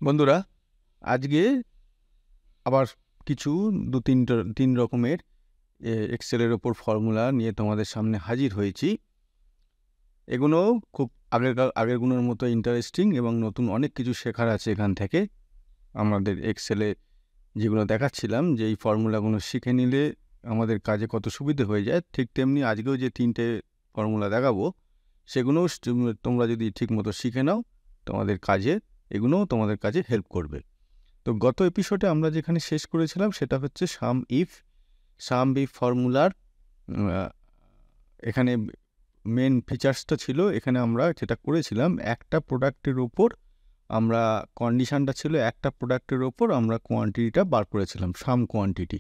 বন্ধুরা, আজকে আবার কিছু তিন রকমের এক্সেলের ওপর ফর্মুলা নিয়ে তোমাদের সামনে হাজির হয়েছি। এগুলো খুব আগেরগুলোর মতো ইন্টারেস্টিং এবং নতুন অনেক কিছু শেখার আছে এখান থেকে। আমাদের এক্সেলে যেগুলো দেখাচ্ছিলাম যে এই ফর্মুলাগুলো শিখে নিলে আমাদের কাজে কত সুবিধে হয়ে যায়, ঠিক তেমনি আজকেও যে তিনটে ফর্মুলা দেখাবো সেগুলোও তোমরা যদি ঠিকমতো শিখে নাও এগুলোও তোমাদের কাজে হেল্প করবে। তো গত এপিসোডে আমরা যেখানে শেষ করেছিলাম সেটা হচ্ছে সাম ইফ ফর্মুলার এখানে মেন ফিচার্সটা ছিল। এখানে আমরা যেটা করেছিলাম, একটা প্রোডাক্টের ওপর আমরা কন্ডিশনটা ছিল একটা প্রোডাক্টের ওপর আমরা কোয়ান্টিটিটা বার করেছিলাম, সাম কোয়ান্টিটি।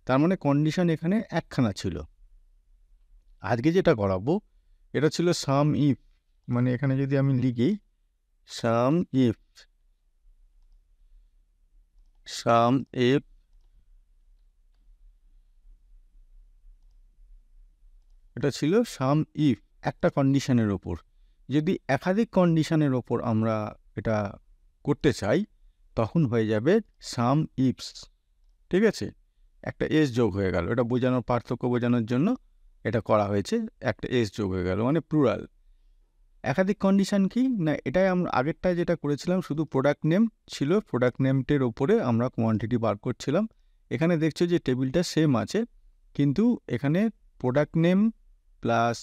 তার মানে কন্ডিশন এখানে একখানা ছিল। আজকে যেটা করাবো এটা ছিল সাম ইফ, মানে এখানে যদি আমি লিখি সাম ইফ এটা ছিল সাম ইফ একটা কন্ডিশনের ওপর। যদি একাধিক কন্ডিশনের ওপর আমরা এটা করতে চাই তখন হয়ে যাবে সাম ইফস। ঠিক আছে, একটা এস যোগ হয়ে গেল, এটা বোঝানোর পার্থক্য বোঝানোর জন্য এটা করা হয়েছে। একটা এস যোগ হয়ে গেল মানে প্লুরাল। একাধিক কন্ডিশন কি না, এটাই আমরা আগেরটায় যেটা করেছিলাম শুধু প্রোডাক্ট নেম ছিল, প্রোডাক্ট নেমটির ওপরে আমরা কোয়ান্টিটি বার করছিলাম। এখানে দেখছো যে টেবিলটা সেম আছে, কিন্তু এখানে প্রোডাক্ট নেম প্লাস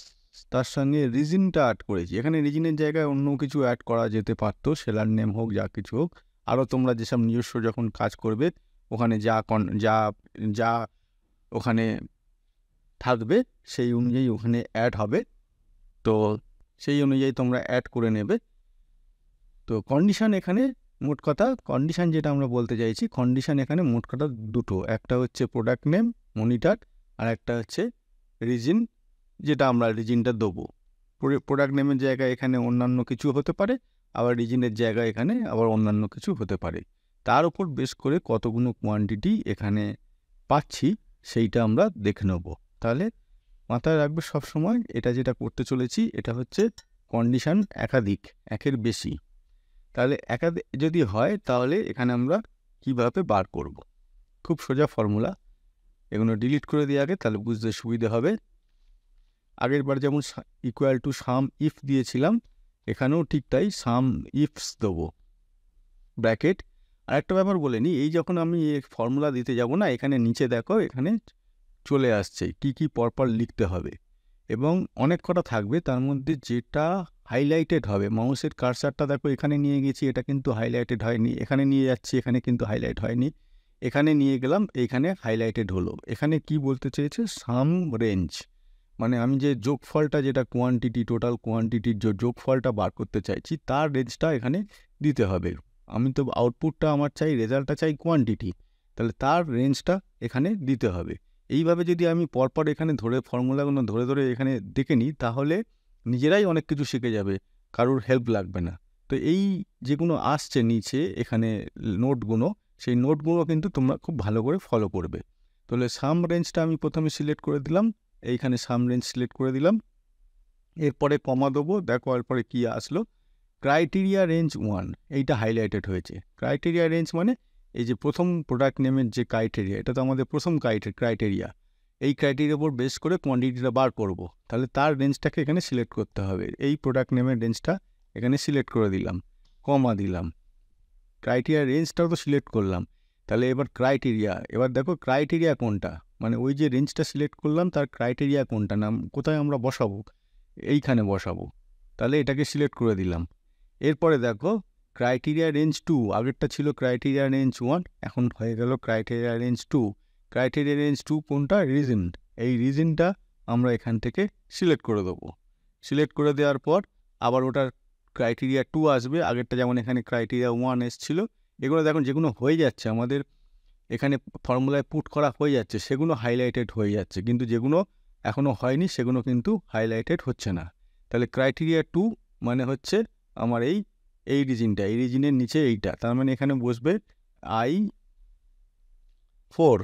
তার সঙ্গে রিজনটা অ্যাড করেছি। এখানে রিজনের জায়গায় অন্য কিছু অ্যাড করা যেতে পারতো, সেলার নেম হোক যা কিছু হোক। আরও তোমরা যেসব নিজস্ব যখন কাজ করবে ওখানে যা যা ওখানে থাকবে সেই অনুযায়ী ওখানে অ্যাড হবে, তো সেই অনুযায়ী তোমরা অ্যাড করে নেবে। তো কন্ডিশন এখানে মোট কথা, কন্ডিশন যেটা আমরা বলতে চাইছি, কন্ডিশন এখানে মোট কথা দুটো, একটা হচ্ছে প্রোডাক্ট নেম মনিটর, আর একটা হচ্ছে রিজন, যেটা আমরা রিজনটা দেবো। প্রোডাক্ট নেমের জায়গায় এখানে অন্যান্য কিছু হতে পারে, আবার রিজনের জায়গায় এখানে আবার অন্যান্য কিছু হতে পারে। তার উপর বেশ করে কতগুলো কোয়ান্টিটি এখানে পাচ্ছি সেইটা আমরা দেখে নেব। তাহলে মাথায় রাখবে সবসময়, এটা যেটা করতে চলেছি এটা হচ্ছে কন্ডিশন একাধিক, একের বেশি। তাহলে একাধিক যদি হয় তাহলে এখানে আমরা কিভাবে বার করব। খুব সোজা ফর্মুলা, এগুলো ডিলিট করে দিয়ে আগে, তাহলে বুঝতে সুবিধে হবে। আগের বার যেমন ইকুয়াল টু সাম ইফ দিয়েছিলাম, এখানেও ঠিক তাই সাম ইফস দেবো ব্র্যাকেট। আর একটা ব্যাপার বলে নিই, এই যখন আমি এই ফর্মুলা দিতে যাব না, এখানে নিচে দেখো এখানে চলে আসছে কি কি পরপর লিখতে হবে, এবং অনেক কটা থাকবে। তার মধ্যে যেটা হাইলাইটেড হবে, মাউসের কার্সারটা দেখো এখানে নিয়ে গেছি, এটা কিন্তু হাইলাইটেড হয়নি, এখানে নিয়ে যাচ্ছি, এখানে কিন্তু হাইলাইট হয়নি, এখানে নিয়ে গেলাম, এইখানে হাইলাইটেড হলো। এখানে কি বলতে চেয়েছে, সাম রেঞ্জ, মানে আমি যে যোগফলটা, যেটা কোয়ান্টিটি, টোটাল কোয়ান্টিটির যে যোগফলটা বার করতে চাইছি তার রেঞ্জটা এখানে দিতে হবে। আমি তো আউটপুটটা আমার চাই, রেজাল্টটা চাই কোয়ান্টিটি, তাহলে তার রেঞ্জটা এখানে দিতে হবে। এইভাবে যদি আমি পরপর এখানে ফর্মুলাগুলো ধরে ধরে এখানে দেখে নিই তাহলে নিজেরাই অনেক কিছু শিখে যাবে, কারোর হেল্প লাগবে না। তো এই যেগুলো আসছে নিচে এখানে নোটগুলো, সেই নোটগুলো কিন্তু তোমরা খুব ভালো করে ফলো করবে। তাহলে সাম রেঞ্জটা আমি প্রথমে সিলেক্ট করে দিলাম, এইখানে সাম রেঞ্জ সিলেক্ট করে দিলাম, এরপরে কমা দেবো, দেখো এরপরে কি আসলো, ক্রাইটেরিয়া রেঞ্জ 1, এইটা হাইলাইটেড হয়েছে। ক্রাইটেরিয়া রেঞ্জ মানে এই যে প্রথম প্রোডাক্ট নেমের যে ক্রাইটেরিয়া, এটা তো আমাদের প্রথম ক্রাইটেরিয়া, এই ক্রাইটেরিয়ার উপর বেস করে কোয়ান্টিটিটা বার করব, তাহলে তার রেঞ্জটাকে এখানে সিলেক্ট করতে হবে। এই প্রোডাক্ট নেমের রেঞ্জটা এখানে সিলেক্ট করে দিলাম, কমা দিলাম, ক্রাইটেরিয়া রেঞ্জটাও তো সিলেক্ট করলাম। তাহলে এবার দেখো ক্রাইটেরিয়া কোনটা, মানে ওই যে রেঞ্জটা সিলেক্ট করলাম তার ক্রাইটেরিয়া কোনটা, নাম কোথায় আমরা বসাবো, এইখানে বসাবো, তাহলে এটাকে সিলেক্ট করে দিলাম। এরপরে দেখো ক্রাইটেরিয়া রেঞ্জ 2, আগেরটা ছিল ক্রাইটেরিয়া রেঞ্জ 1, এখন হয়ে গেল ক্রাইটেরিয়া রেঞ্জ 2। ক্রাইটেরিয়া রেঞ্জ 2 কোনটা, রিজন, এই রিজনটা আমরা এখান থেকে সিলেক্ট করে দেবো। সিলেক্ট করে দেওয়ার পর আবার ওটার ক্রাইটেরিয়া 2 আসবে, আগেরটা যেমন এখানে ক্রাইটেরিয়া 1 এসেছিলো। এগুলো দেখুন যেগুলো হয়ে যাচ্ছে আমাদের এখানে ফর্মুলায় পুট করা হয়ে যাচ্ছে সেগুলো হাইলাইটেড হয়ে যাচ্ছে, কিন্তু যেগুলো এখনও হয়নি সেগুলো কিন্তু হাইলাইটেড হচ্ছে না। তাহলে ক্রাইটেরিয়া 2 মানে হচ্ছে আমার এই রিজনটা, এই রিজনের নিচে এইটা, তার মানে এখানে বসবে I4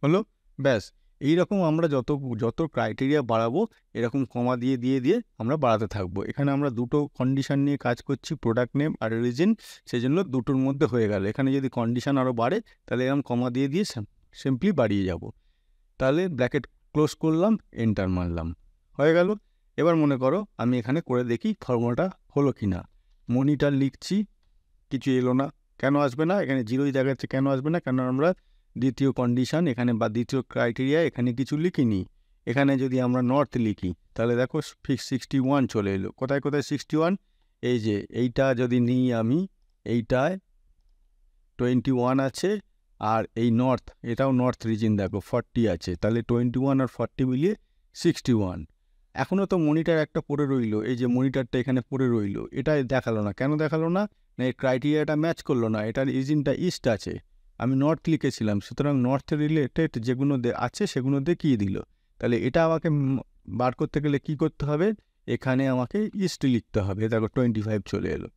হলো, ব্যাস। এইরকম আমরা যত যত ক্রাইটেরিয়া বাড়াবো এরকম কমা দিয়ে দিয়ে দিয়ে আমরা বাড়াতে থাকবো। এখানে আমরা দুটো কন্ডিশন নিয়ে কাজ করছি, প্রোডাক্ট নেম আর রিজন, সেই জন্য দুটোর মধ্যে হয়ে গেল। এখানে যদি কন্ডিশন আরও বাড়ে তাহলে এরকম কমা দিয়ে দিয়ে সিম্পলি বাড়িয়ে যাব। তাহলে ব্র্যাকেট ক্লোজ করলাম, এন্টার মারলাম, হয়ে গেল। এবার মনে করো আমি এখানে করে দেখি ফর্মুলাটা হলো কি না। মনিটর লিখছি, কিছু এলো না। কেন আসবে না? এখানে জিরোই দেখাচ্ছে। কেন আসবে না? কারণ আমরা দ্বিতীয় কন্ডিশন এখানে বা দ্বিতীয় ক্রাইটেরিয়া এখানে কিছু লিখিনি। এখানে যদি আমরা নর্থ লিখি তাহলে দেখো ফিক্স 61 চলে এলো। কোথায় কোথায় 61? এই যে এইটা যদি নিই আমি, এইটায় 21 আছে, আর এই নর্থ, এটাও নর্থ রিজিন, দেখো 40 আছে। তাহলে 21 আর 40 মিলিয়ে 61। এখনও তো মনিটর একটা পড়ে রইলো, এই যে মনিটরটা এখানে পড়ে রইলো, এটা দেখালো না। কেন দেখালো না? না, এই ক্রাইটেরিয়াটা ম্যাচ করলো না। এটার রিজিনটা ইস্ট আছে, আমি নর্থ লিখেছিলাম, সুতরাং নর্থ রিলেটেড যেগুলো আছে সেগুলো দেখিয়ে দিল। তাহলে এটা আমাকে বার করতে গেলে কি করতে হবে? এখানে আমাকে ইস্ট লিখতে হবে। দেখো 25 চলে এলো।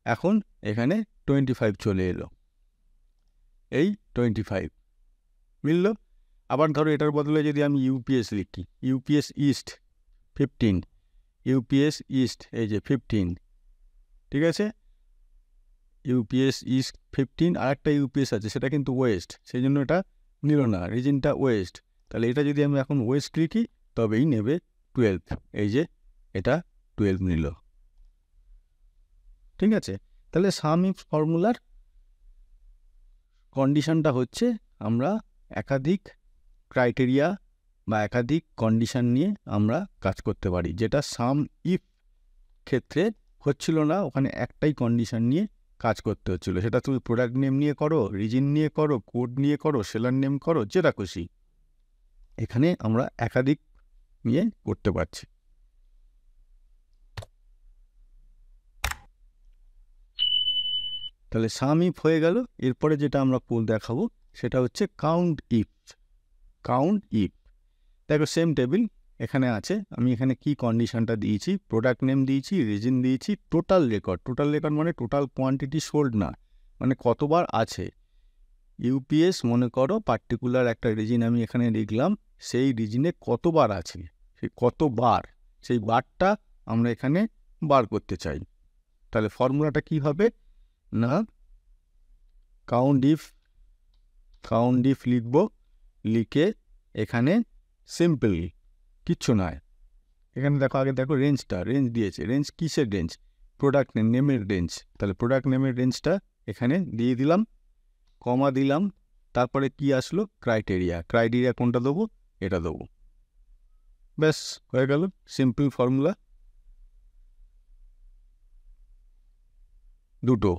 এখন এখানে 25 চলে এলো, এই 25 মিলল। আবার ধরো এটার বদলে যদি আমি ইউপিএস লিখি, ইউপিএস ইস্ট 15, ইউপিএস ইস্ট এই যে 15, ঠিক আছে, ইউপিএস ইস্ট 15। আর একটা ইউপিএস আছে, সেটা কিন্তু ওয়েস্ট, সেই জন্য এটা নিল না, রিজিনটা ওয়েস্ট। তাহলে এটা যদি আমি এখন ওয়েস্ট লিখি তবেই নেবে 12, এই যে এটা 12 নিল, ঠিক আছে। তাহলে সাম ইফ ফর্মুলার কন্ডিশনটা হচ্ছে আমরা একাধিক ক্রাইটেরিয়া বা একাধিক কন্ডিশন নিয়ে আমরা কাজ করতে পারি, যেটা সাম ইফ ক্ষেত্রে হচ্ছিল না। ওখানে একটাই কন্ডিশন নিয়ে কাজ করতে হচ্ছিল। সেটা তুমি প্রোডাক্ট নেম নিয়ে করো, রিজিন নিয়ে করো, কোড নিয়ে করো, সেলার নেম করো, যেটা খুশি। এখানে আমরা একাধিক নিয়ে করতে পারছি। তাহলে সাম ইফ হয়ে গেল। এরপরে যেটা আমরা দেখাবো সেটা হচ্ছে কাউন্ট ইফ। কাউন্ট ইফ দেখো সেম টেবিল এখানে আছে। আমি এখানে কি কন্ডিশনটা দিয়েছি? প্রোডাক্ট নেম দিয়েছি, রিজিন দিয়েছি, টোটাল রেকর্ড। টোটাল রেকর্ড মানে টোটাল কোয়ান্টিটি সোল্ড না, মানে কতবার আছে। ইউপিএস মনে করো পার্টিকুলার একটা রিজিন আমি এখানে লিখলাম, সেই রিজিনে কতবার আছে, সেই কতবার, সেই বারটা আমরা এখানে বার করতে চাই। তাহলে ফর্মুলাটা কি হবে না, কাউন্ট ইফ লিখব, লিখে এখানে সিম্পল, কিচ্ছু নয়। এখানে দেখো, আগে দেখো রেঞ্জটা, রেঞ্জ দিয়েছে। রেঞ্জ কিসের রেঞ্জ? প্রোডাক্ট নেমের রেঞ্জ। তাহলে প্রোডাক্ট নেমের রেঞ্জটা এখানে দিয়ে দিলাম, কমা দিলাম। তারপরে কি আসলো? ক্রাইটেরিয়া। ক্রাইটেরিয়া কোনটা দেবো? এটা দেবো। ব্যাস হয়ে গেল, সিম্পল ফর্মুলা। দুটো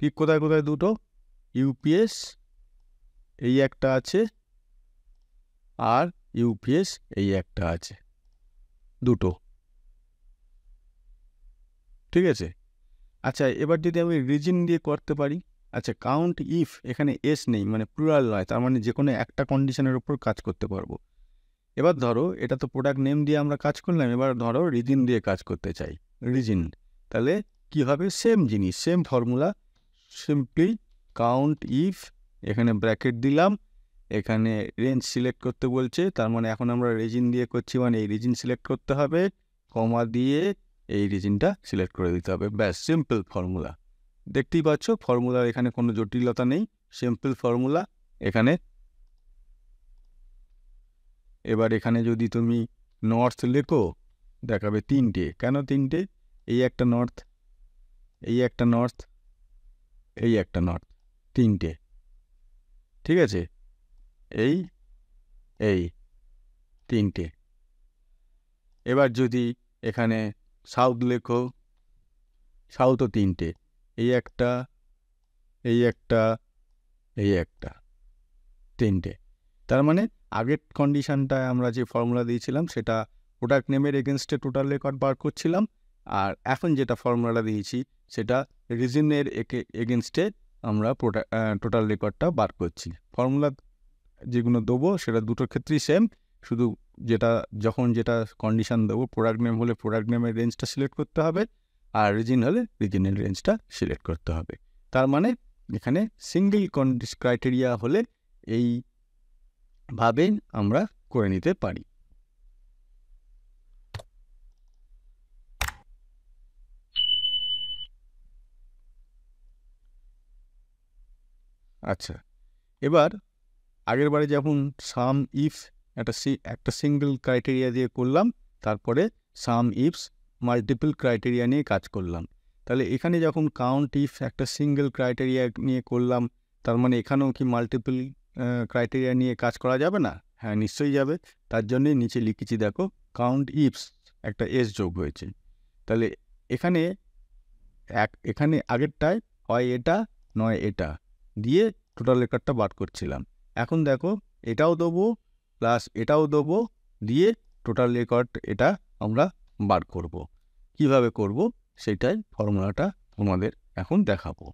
কি, কোথায় কোথায় দুটো? ইউপিএস এই একটা আছে, আর ইউপিএস এই একটা আছে, দুটো, ঠিক আছে। আচ্ছা, এবার যদি আমি রিজিন দিয়ে করতে পারি, আচ্ছা কাউন্ট ইফ এখানে এস নেই, মানে প্লুরাল নয়, তার মানে যে কোনো একটা কন্ডিশনের উপর কাজ করতে পারবো। এবার ধরো এটা তো প্রোডাক্ট নেম দিয়ে আমরা কাজ করলাম, এবার ধরো রিজিন দিয়ে কাজ করতে চাই, রিজিন। তাহলে কি হবে? সেম জিনিস, same formula, simply count if, এখানে ব্র্যাকেট দিলাম, এখানে রেঞ্জ সিলেক্ট করতে বলছে, তার মানে এখন আমরা রিজিন দিয়ে করছি, মানে এই রিজিন সিলেক্ট করতে হবে, কমা দিয়ে এই রিজিনটা সিলেক্ট করে দিতে হবে। ব্যাস সিম্পল ফর্মুলা। দেখতেই পাচ্ছ ফর্মুলার এখানে কোনো জটিলতা নেই, সিম্পল ফর্মুলা এখানে। এবার এখানে যদি তুমি নর্থ লেখো দেখাবে 3টে। কেন 3টে? এই একটা নর্থ, এই একটা নর্থ, এই একটা নর্থ, 3টে, ঠিক আছে, এই 3টে। এবার যদি এখানে সাউথ লেখো, সাউথও 3টে, এই একটা, এই একটা, এই একটা, 3টে। তার মানে আগের কন্ডিশনটায় আমরা যে ফর্মুলা দিয়েছিলাম সেটা প্রোডাক্ট নেমের এগেনস্টে টোটাল রেকর্ড বার করছিলাম, আর এখন যেটা ফর্মুলাটা দিয়েছি সেটা রিজনের এগেনস্টে আমরা টোটাল রেকর্ডটা বার করছি। ফর্মুলা যেগুলো দেবো সেটা দুটোর ক্ষেত্রেই সেম, শুধু যেটা যখন যেটা কন্ডিশন দেবো, প্রোডাক্ট নেম হলে প্রোডাক্ট নেমের রেঞ্জটা সিলেক্ট করতে হবে, আর রিজিন হলে রিজিনের রেঞ্জটা সিলেক্ট করতে হবে। তার মানে এখানে সিঙ্গেল ক্রাইটেরিয়া হলে এই ভাবে আমরা করে নিতে পারি। আচ্ছা, এবার আগের বারে যেমন সাম ইফ একটা সিঙ্গেল ক্রাইটেরিয়া দিয়ে করলাম, তারপরে সাম ইফস মাল্টিপল ক্রাইটেরিয়া নিয়ে কাজ করলাম। তাহলে এখানে যখন কাউন্ট ইফ একটা সিঙ্গেল ক্রাইটেরিয়া নিয়ে করলাম, তার মানে এখানেও কি মাল্টিপল ক্রাইটেরিয়া নিয়ে কাজ করা যাবে না? হ্যাঁ, নিশ্চয়ই যাবে। তার জন্যই নিচে লিখেছি, দেখো কাউন্ট ইফস একটা এস যোগ হয়েছে। তাহলে এখানে আগেরটায় হয় এটা নয় এটা দিয়ে টোটাল রেকর্ডটা বার করছিলাম। এখন দেখো এটাও দেবো প্লাস এটাও দেবো দিয়ে টোটাল রেকর্ড এটা আমরা বার করব। কিভাবে করব সেটাই ফর্মুলাটা তোমাদের এখন দেখাবো।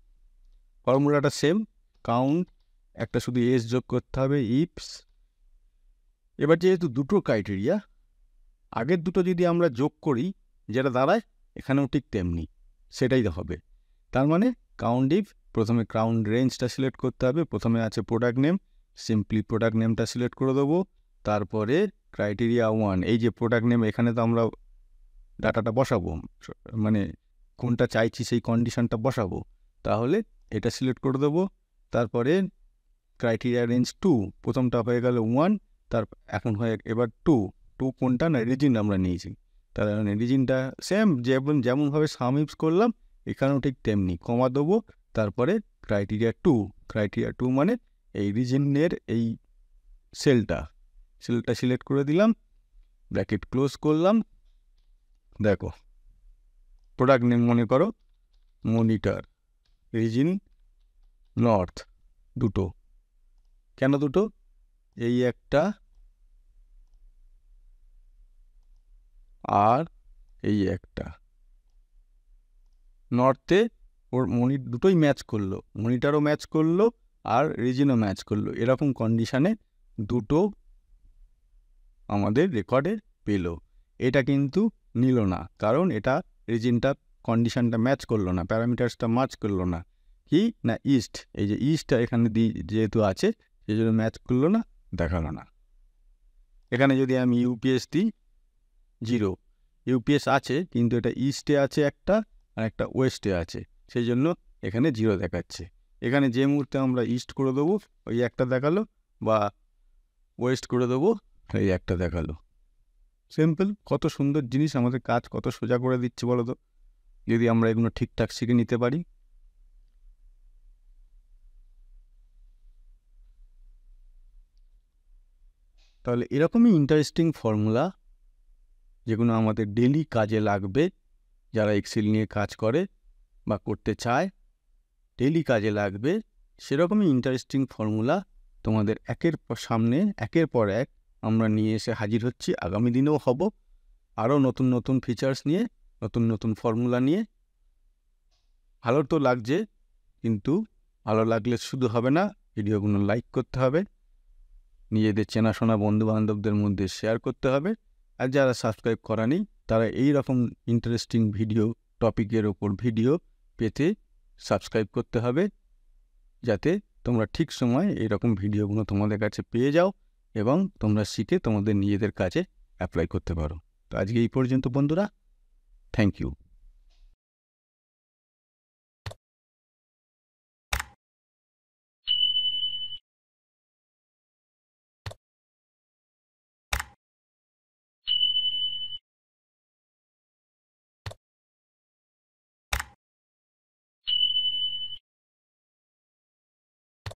ফর্মুলাটা সেম, কাউন্ট একটা শুধু এস যোগ করতে হবে ইফস। এবার যেহেতু দুটো ক্রাইটেরিয়া, আগের দুটো যদি আমরা যোগ করি যেটা দাঁড়ায় এখানেও ঠিক তেমনি সেটাই হবে। তার মানে কাউন্ট ইফ, প্রথমে কাউন্ট রেঞ্জটা সিলেক্ট করতে হবে, প্রথমে আছে প্রোডাক্ট নেম, সিম্পলি প্রোডাক্ট নেমটা সিলেক্ট করে দেবো। তারপরে ক্রাইটেরিয়া 1, এই যে প্রোডাক্ট নেম, এখানে তো আমরা ডাটাটা বসাবো, মানে কোনটা চাইছি সেই কন্ডিশনটা বসাবো, তাহলে এটা সিলেক্ট করে দেবো। তারপরে ক্রাইটেরিয়া রেঞ্জ 2, প্রথমটা হয়ে গেল 1, এখন হয়ে এবার 2 কোনটা না রিজিন আমরা নিয়েছি, তার মানে রিজিনটা সেম যেমনভাবে সাম ইফস করলাম এখানেও ঠিক তেমনি কমা দেবো। তারপরে ক্রাইটেরিয়া 2 মানে এই রিজিনের এই সেলটা সিলেক্ট করে দিলাম, ব্র্যাকেট ক্লোজ করলাম। দেখো প্রোডাক্ট নেম মনে করো মনিটর, রিজিন নর্থ, দুটো। কেন দুটো? এই একটা আর এই একটা, নর্থে ওর দুটোই ম্যাচ করলো, মনিটরও ম্যাচ করলো আর রিজিনও ম্যাচ করলো, এরকম কন্ডিশানে দুটো আমাদের রেকর্ডে পেল। এটা কিন্তু নিল না, কারণ এটা রিজিনটা কন্ডিশানটা ম্যাচ করলো না, প্যারামিটার্সটা ম্যাচ করলো না। কি না ইস্ট, এই যে ইস্টটা এখানে যেহেতু আছে সেই জন্য ম্যাচ করলো না, দেখালো না। এখানে যদি আমি ইউপিএস দিই 0, ইউপিএস আছে কিন্তু এটা ইস্টে আছে একটা আর একটা ওয়েস্টে আছে, সেই জন্য এখানে 0 দেখাচ্ছে। এখানে যে মুহূর্তে আমরা ইস্ট করে দেবো ওই একটা দেখালো, বা ওয়েস্ট করে দেবো এই একটা দেখালো। সিম্পল, কত সুন্দর জিনিস, আমাদের কাজ কত সোজা করে দিচ্ছে বলো তো, যদি আমরা এগুলো ঠিকঠাক শিখে নিতে পারি। তাহলে এরকমই ইন্টারেস্টিং ফর্মুলা যেগুলো আমাদের ডেলি কাজে লাগবে, যারা এক্সেল নিয়ে কাজ করে বা করতে চায়, ডেলি কাজে লাগবে, সেরকমই ইন্টারেস্টিং ফর্মুলা তোমাদের সামনে একের পর এক আমরা নিয়ে এসে হাজির হচ্ছি। আগামী দিনেও হব আরও নতুন নতুন ফিচার্স নিয়ে, নতুন নতুন ফর্মুলা নিয়ে। ভালো তো লাগছে, কিন্তু ভালো লাগলে শুধু হবে না, ভিডিওগুলো লাইক করতে হবে, নিজেদের চেনাশোনা বন্ধুবান্ধবদের মধ্যে শেয়ার করতে হবে। আর যারা সাবস্ক্রাইব করানি তারা এই রকম ইন্টারেস্টিং টপিকের ওপর ভিডিও পেতে সাবস্ক্রাইব করতে হবে, যাতে তোমরা ঠিক সময় এইরকম ভিডিওগুলো তোমাদের কাছে পেয়ে যাও এবং তোমরা শিখে তোমাদের নিজেদের কাজে অ্যাপ্লাই করতে পারো। তো আজকে এই পর্যন্ত বন্ধুরা, থ্যাংক ইউ।